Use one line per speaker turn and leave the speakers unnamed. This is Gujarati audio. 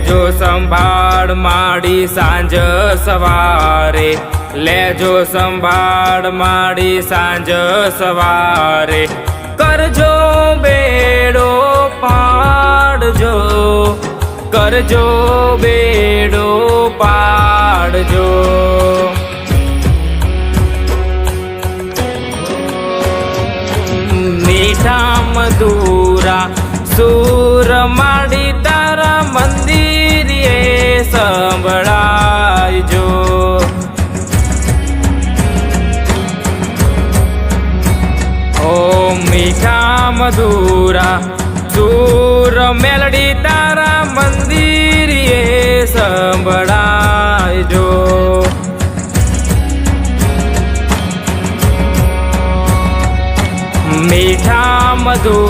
લેજો સંભાળ માડી સાંજ સવારે, લેજો સંભાળ માડી સાંજ સવારે, કરજો બેડો પાડજો, કરજો બેડો પાડજો. મીઠા મધુરા સુર માડી તારા મંદિરે સંભળાયજો. ઓ મીઠા મધુરા સુર મેલડી તારા મંદિરે સંભળાયજો. મીઠા મધુર